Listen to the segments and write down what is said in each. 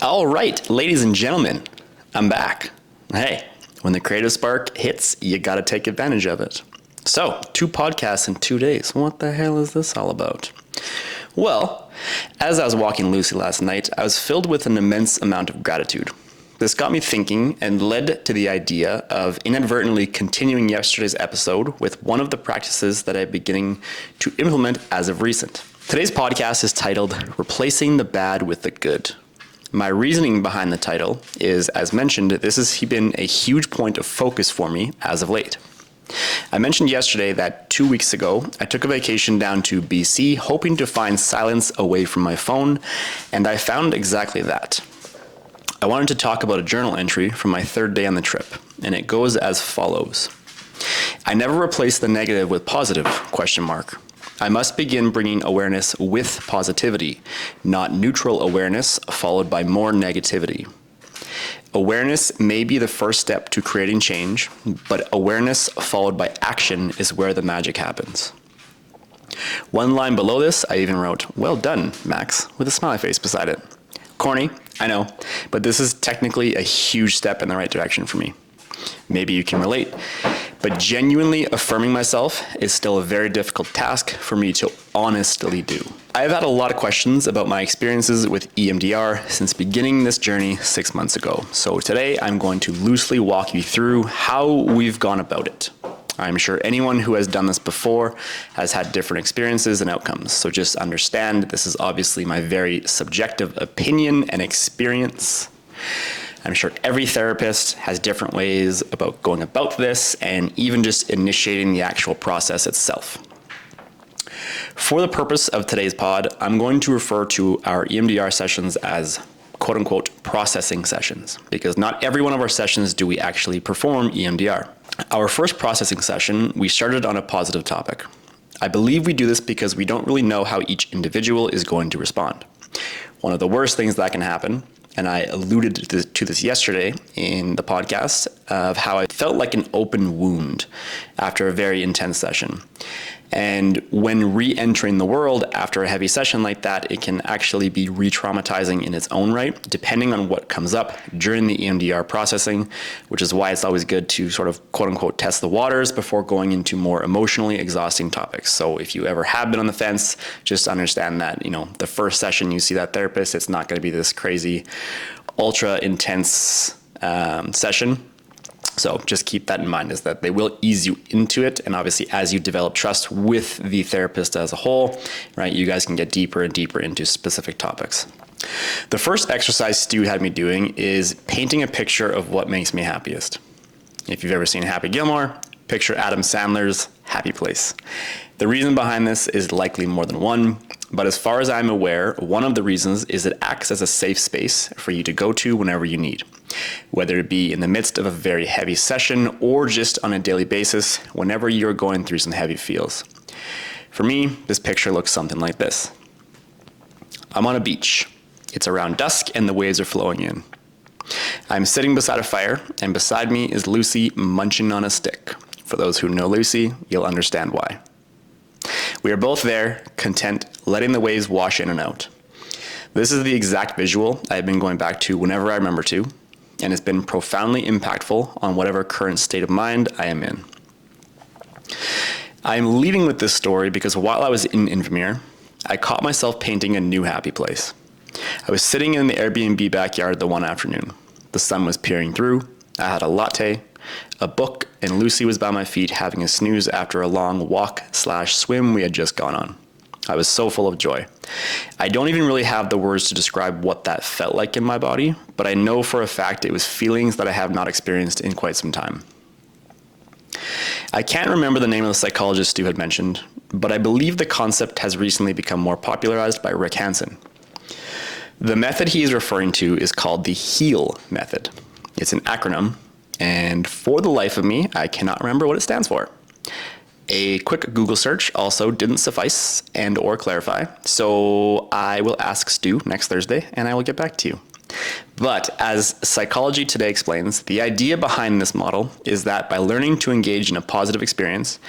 All right, ladies and gentlemen, I'm back. Hey, when the creative spark hits, you gotta take advantage of it. So, 2 podcasts in 2 days. What the hell is this all about? Well, as I was walking Lucy last night, I was filled with an immense amount of gratitude. This got me thinking and led to the idea of inadvertently continuing yesterday's episode with one of the practices that I'm beginning to implement as of recent. Today's podcast is titled Replacing the Bad with the Good. My reasoning behind the title is, as mentioned, this has been a huge point of focus for me as of late. I mentioned yesterday that 2 weeks ago, I took a vacation down to BC, hoping to find silence away from my phone, and I found exactly that. I wanted to talk about a journal entry from my 3rd day on the trip, and it goes as follows. I never replace the negative with positive, ? I must begin bringing awareness with positivity, not neutral awareness followed by more negativity. Awareness may be the first step to creating change, but awareness followed by action is where the magic happens. One line below this, I even wrote, "Well done, Max," with a smiley face beside it. Corny, I know, but this is technically a huge step in the right direction for me. Maybe you can relate, but genuinely affirming myself is still a very difficult task for me to honestly do. I've had a lot of questions about my experiences with EMDR since beginning this journey 6 months ago. So today I'm going to loosely walk you through how we've gone about it. I'm sure anyone who has done this before has had different experiences and outcomes. So just understand this is obviously my very subjective opinion and experience. I'm sure every therapist has different ways about going about this and even just initiating the actual process itself. For the purpose of today's pod, I'm going to refer to our EMDR sessions as quote unquote processing sessions, because not every one of our sessions do we actually perform EMDR. Our first processing session, we started on a positive topic. I believe we do this because we don't really know how each individual is going to respond. One of the worst things that can happen, and I alluded to this yesterday in the podcast, of how I felt like an open wound after a very intense session. And when re-entering the world after a heavy session like that, it can actually be re-traumatizing in its own right, depending on what comes up during the EMDR processing, which is why it's always good to sort of quote unquote test the waters before going into more emotionally exhausting topics. So if you ever have been on the fence, just understand that, the first session you see that therapist, it's not going to be this crazy, ultra intense session. So just keep that in mind, is that they will ease you into it. And obviously, as you develop trust with the therapist as a whole, right, you guys can get deeper and deeper into specific topics. The first exercise Stu had me doing is painting a picture of what makes me happiest. If you've ever seen Happy Gilmore, picture Adam Sandler's Happy Place. The reason behind this is likely more than one, but as far as I'm aware, one of the reasons is it acts as a safe space for you to go to whenever you need, whether it be in the midst of a very heavy session or just on a daily basis whenever you're going through some heavy feels. For me, this picture looks something like this. I'm on a beach. It's around dusk and the waves are flowing in. I'm sitting beside a fire, and beside me is Lucy munching on a stick. For those who know Lucy, you'll understand why. We are both there, content, letting the waves wash in and out. This is the exact visual I've been going back to whenever I remember to, and it's been profoundly impactful on whatever current state of mind I am in. I am leading with this story because while I was in Invermere, I caught myself painting a new happy place. I was sitting in the Airbnb backyard the one afternoon. The sun was peering through, I had a latte, a book, and Lucy was by my feet having a snooze after a long walk/swim we had just gone on. I was so full of joy. I don't even really have the words to describe what that felt like in my body, but I know for a fact it was feelings that I have not experienced in quite some time. I can't remember the name of the psychologist Stu had mentioned, but I believe the concept has recently become more popularized by Rick Hansen. The method he is referring to is called the HEAL method. It's an acronym, and for the life of me, I cannot remember what it stands for. A quick Google search also didn't suffice and or clarify, so I will ask Stu next Thursday and I will get back to you. But as Psychology Today explains, the idea behind this model is that by learning to engage in a positive experience,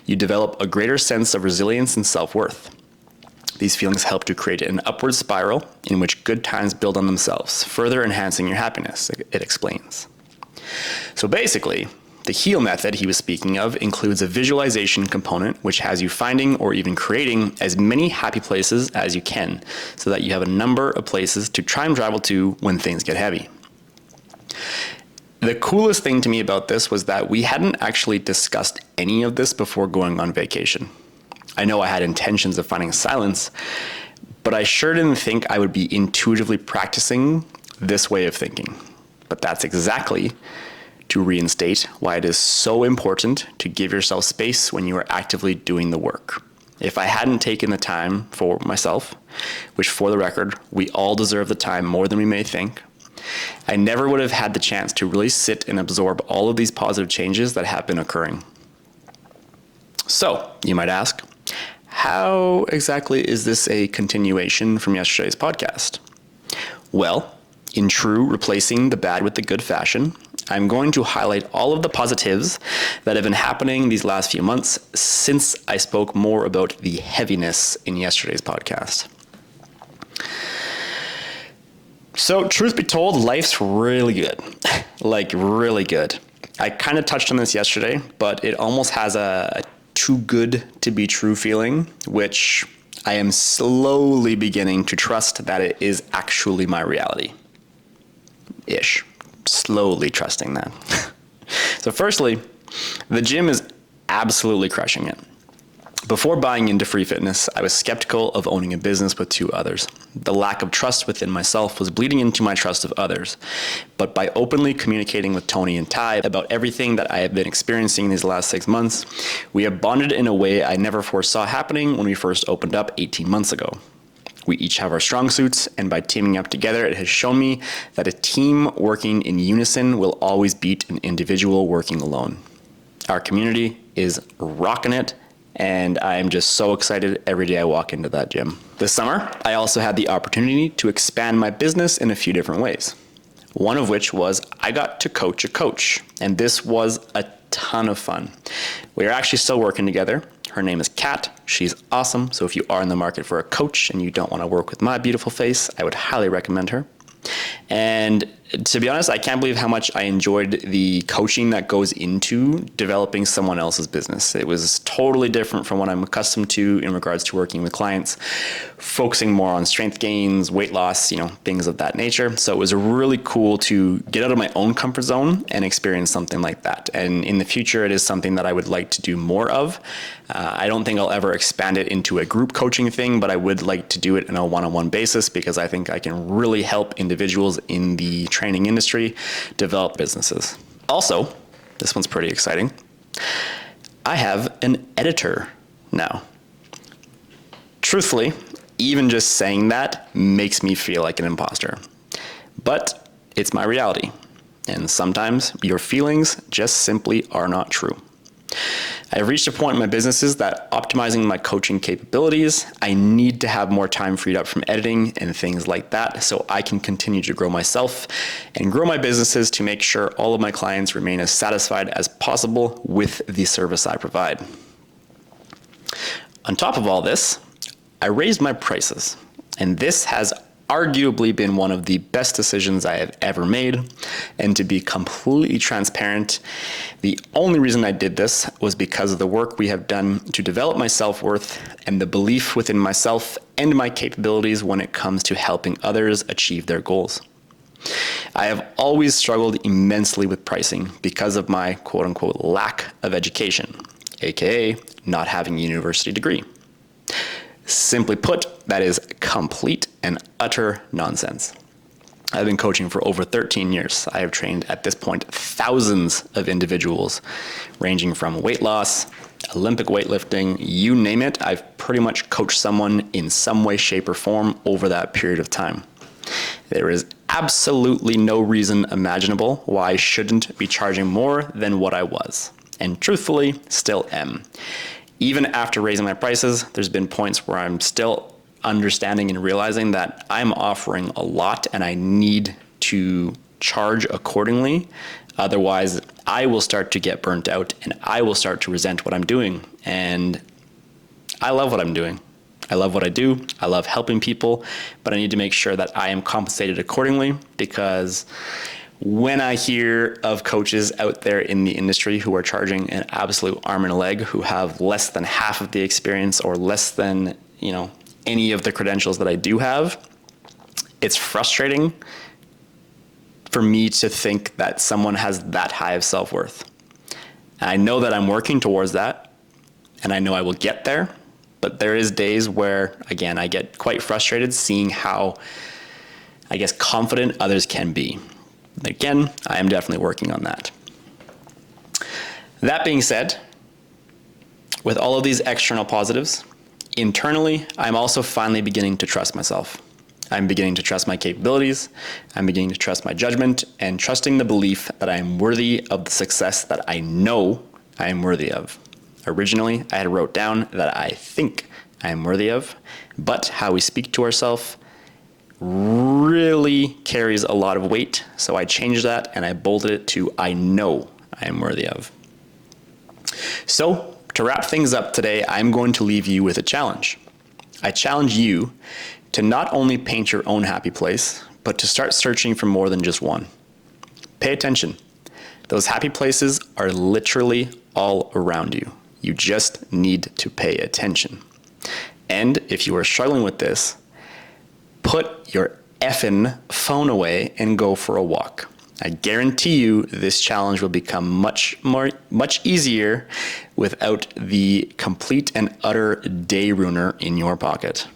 you develop a greater sense of resilience and self-worth. These feelings help to create an upward spiral in which good times build on themselves, further enhancing your happiness, it explains. So basically, the HEAL method he was speaking of includes a visualization component, which has you finding or even creating as many happy places as you can, so that you have a number of places to time travel to when things get heavy. The coolest thing to me about this was that we hadn't actually discussed any of this before going on vacation. I know I had intentions of finding silence, but I sure didn't think I would be intuitively practicing this way of thinking. But that's exactly to reinstate why it is so important to give yourself space when you are actively doing the work. If I hadn't taken the time for myself, which for the record, we all deserve the time more than we may think, I never would have had the chance to really sit and absorb all of these positive changes that have been occurring. So, you might ask, how exactly is this a continuation from yesterday's podcast? Well, in true replacing the bad with the good fashion, I'm going to highlight all of the positives that have been happening these last few months since I spoke more about the heaviness in yesterday's podcast. So, truth be told, life's really good. Like, really good. I kind of touched on this yesterday, but it almost has a too good to be true feeling, which I am slowly beginning to trust that it is actually my reality. Ish. Slowly trusting that. So firstly, the gym is absolutely crushing it. Before buying into Free Fitness, I was skeptical of owning a business with two others. The lack of trust within myself was bleeding into my trust of others. But by openly communicating with Tony and Ty about everything that I have been experiencing these last 6 months, we have bonded in a way I never foresaw happening when we first opened up 18 months ago. We each have our strong suits, and by teaming up together, it has shown me that a team working in unison will always beat an individual working alone. Our community is rocking it, and I am just so excited every day I walk into that gym. This summer, I also had the opportunity to expand my business in a few different ways. One of which was I got to coach a coach, and this was a ton of fun. We are actually still working together. Her name is Kat. She's awesome. So if you are in the market for a coach and you don't want to work with my beautiful face, I would highly recommend her. And to be honest, I can't believe how much I enjoyed the coaching that goes into developing someone else's business. It was totally different from what I'm accustomed to in regards to working with clients, focusing more on strength gains, weight loss, things of that nature. So it was really cool to get out of my own comfort zone and experience something like that. And in the future, it is something that I would like to do more of. I don't think I'll ever expand it into a group coaching thing, but I would like to do it on a one-on-one basis because I think I can really help individuals in the training industry develop businesses. Also, this one's pretty exciting. I have an editor now. Truthfully, even just saying that makes me feel like an imposter. But it's my reality. And sometimes your feelings just simply are not true. I've reached a point in my businesses that optimizing my coaching capabilities, I need to have more time freed up from editing and things like that so I can continue to grow myself and grow my businesses to make sure all of my clients remain as satisfied as possible with the service I provide. On top of all this, I raised my prices, and this has arguably been one of the best decisions I have ever made. And to be completely transparent, the only reason I did this was because of the work we have done to develop my self-worth and the belief within myself and my capabilities when it comes to helping others achieve their goals. I have always struggled immensely with pricing because of my quote-unquote lack of education, aka not having a university degree. Simply put, that is complete and utter nonsense. I've been coaching for over 13 years. I have trained at this point thousands of individuals, ranging from weight loss, Olympic weightlifting, you name it. I've pretty much coached someone in some way, shape, or form over that period of time. There is absolutely no reason imaginable why I shouldn't be charging more than what I was, and truthfully, still am. Even after raising my prices, there's been points where I'm still understanding and realizing that I'm offering a lot and I need to charge accordingly. Otherwise, I will start to get burnt out and I will start to resent what I'm doing. And I love what I'm doing. I love what I do. I love helping people, but I need to make sure that I am compensated accordingly, because when I hear of coaches out there in the industry who are charging an absolute arm and a leg, who have less than half of the experience or less than, any of the credentials that I do have, it's frustrating for me to think that someone has that high of self-worth. And I know that I'm working towards that, and I know I will get there, but there is days where, again, I get quite frustrated seeing how, confident others can be. Again, I am definitely working on that. That being said, with all of these external positives, internally, I'm also finally beginning to trust myself. I'm beginning to trust my capabilities. I'm beginning to trust my judgment and trusting the belief that I am worthy of the success that I know I am worthy of. Originally, I had wrote down that I think I am worthy of, but how we speak to ourselves really carries a lot of weight. So I changed that and I bolded it to I know I am worthy of. So to wrap things up today, I'm going to leave you with a challenge. I challenge you to not only paint your own happy place, but to start searching for more than just one. Pay attention. Those happy places are literally all around you. You just need to pay attention. And if you are struggling with this, put your effing phone away and go for a walk. I guarantee you this challenge will become much easier without the complete and utter day ruiner in your pocket.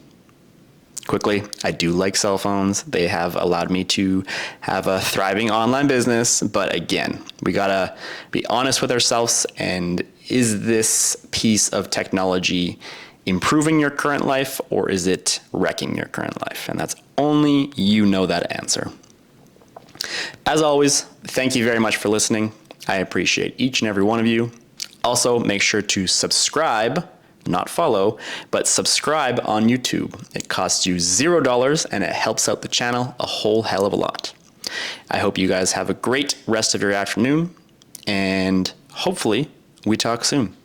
Quickly, I do like cell phones. They have allowed me to have a thriving online business. But again, we gotta be honest with ourselves. And is this piece of technology improving your current life, or is it wrecking your current life? And that's only you know that answer. As always, thank you very much for listening. I appreciate each and every one of you. Also, make sure to subscribe, not follow, but subscribe on YouTube. It costs you $0 and it helps out the channel a whole hell of a lot. I hope you guys have a great rest of your afternoon, and hopefully we talk soon.